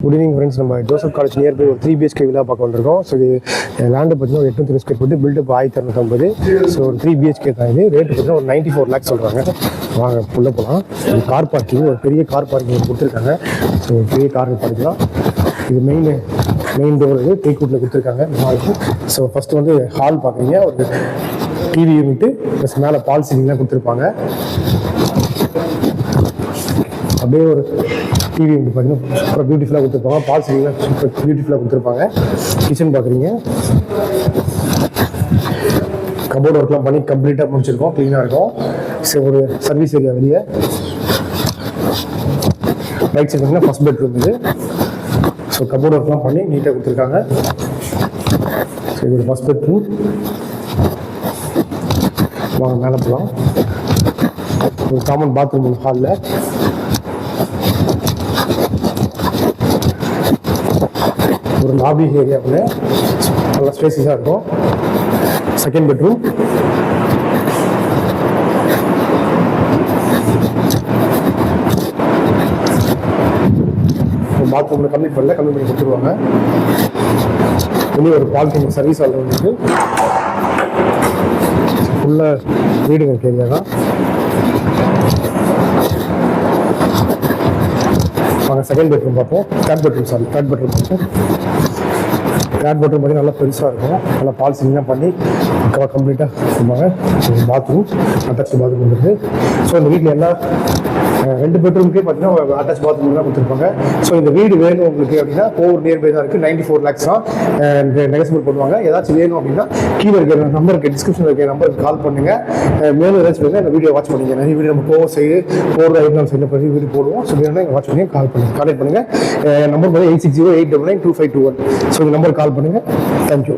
Good evening friends. நம்ம Joseph college nearby ஒரு 3 BHK விழா பார்க்க வந்திருக்கோம். ஸோ இது லேண்டு பார்த்தீங்கன்னா ஒரு 800 ஸ்கொயர் ஃபீட், பில்டப் 1250. ஸோ ஒரு 3 BHK தான். இது ரேட்டு பார்த்தீங்கன்னா ஒரு 94 lakhs சொல்கிறாங்க. வாங்க உள்ள போகலாம். இது கார் பார்க்கிங், ஒரு பெரிய கார் பார்க்கிங் கொடுத்துருக்காங்க. ஸோ ஒரு பெரிய கார் பார்க்கலாம். இது மெயின் டோர் இது டீக்கூட்டில் கொடுத்துருக்காங்க. ஸோ ஃபஸ்ட்டு வந்து ஹால் பார்க்குறீங்க. ஒரு டிவி யூனிட்டு ப்ளஸ் மேலே பால் சீலிங்லாம் கொடுத்துருப்பாங்க. அப்படியே ஒரு டிவி வந்து பார்த்தீங்கன்னா சூப்பராக பியூட்டிஃபுல்லாக கொடுத்துருப்பாங்க. பால் சீலிங்லாம் சூப்பர் பியூட்டிஃபுல்லாக கொடுத்துருப்பாங்க. கிச்சன் பார்க்குறீங்க. கபோர்ட் ஒர்க்லாம் பண்ணி கம்ப்ளீட்டாக முடிச்சிருக்கோம். க்ளீனாக இருக்கும். ஸோ ஒரு சர்வீஸ் ஏரியா வெளியே. ரைட் சைடு பார்த்தீங்கன்னா ஃபஸ்ட் பெட்ரூம் இது. ஸோ கபோர்ட் ஒர்க்லாம் பண்ணி நீட்டாக கொடுத்துருக்காங்க. ஸோ இது ஃபஸ்ட் பெட்ரூம். வாங்க மேலே போகலாம். ஒரு காமன் பாத்ரூம் ஹாலில். ஒரு லாபி ஏரியாவில் நல்லா ஸ்பேசிஸாக இருக்கும். Second bedroom. பாத்ரூமில் கம்ப்ளீட் பண்ணி கொடுத்துருவாங்க. வெளியே ஒரு பால்கனி சர்வீஸ் ஆல் வந்து ஃபுல்லாக வீடுங்க ஏரியா தான். வாங்க செகண்ட் பெட்ரூம் பார்ப்போம். தேர்ட் பெட்ரூம் பார்ப்போம். தேர்ட் பெட்ரூம் பார்த்தீங்கன்னா நல்லா பெருசாக இருக்கும். நல்லா பால் சீலிங்லாம் பண்ணி கம்ப்ளீட்டாக இருப்பாங்க. பாத்ரூம் அட்டாச் பாத்ரூம் இருக்குது. ஸோ இந்த வீட்டில் எல்லா 2 பெட்ரூமுக்கே பார்த்தீங்கன்னா அட்டாச் பாத்ரூம் தான் கொடுத்துருப்பாங்க. ஸோ இந்த வீடு வேணும் உங்களுக்கு அப்படின்னா ஓவர் நியர்பை தான் இருக்குது. 94 lakhs தான் நெகசிபிள் பண்ணுவாங்க. ஏதாச்சும் வேணும் அப்படின்னா கீழே இருக்கிற நம்பருக்கு, டிஸ்கிரிப்ஷனில் இருக்கிற நம்பருக்கு கால் பண்ணுங்கள். மேலும் ஏதாச்சும் வேணும் இந்த வீடியோ வாட்ச் பண்ணுங்க. நிறைய வீடியோ நம்ம போகிற ஐட்டம் சைடில் பண்ணி வீடியோ போடுவோம். ஸோ வேணும்னா வாட்ச் பண்ணி கான்டாக்ட் பண்ணுங்கள். நம்பர் வந்து 8608992521. ஸோ இந்த நம்பருக்கு கால் பண்ணுங்கள். தேங்க்யூ.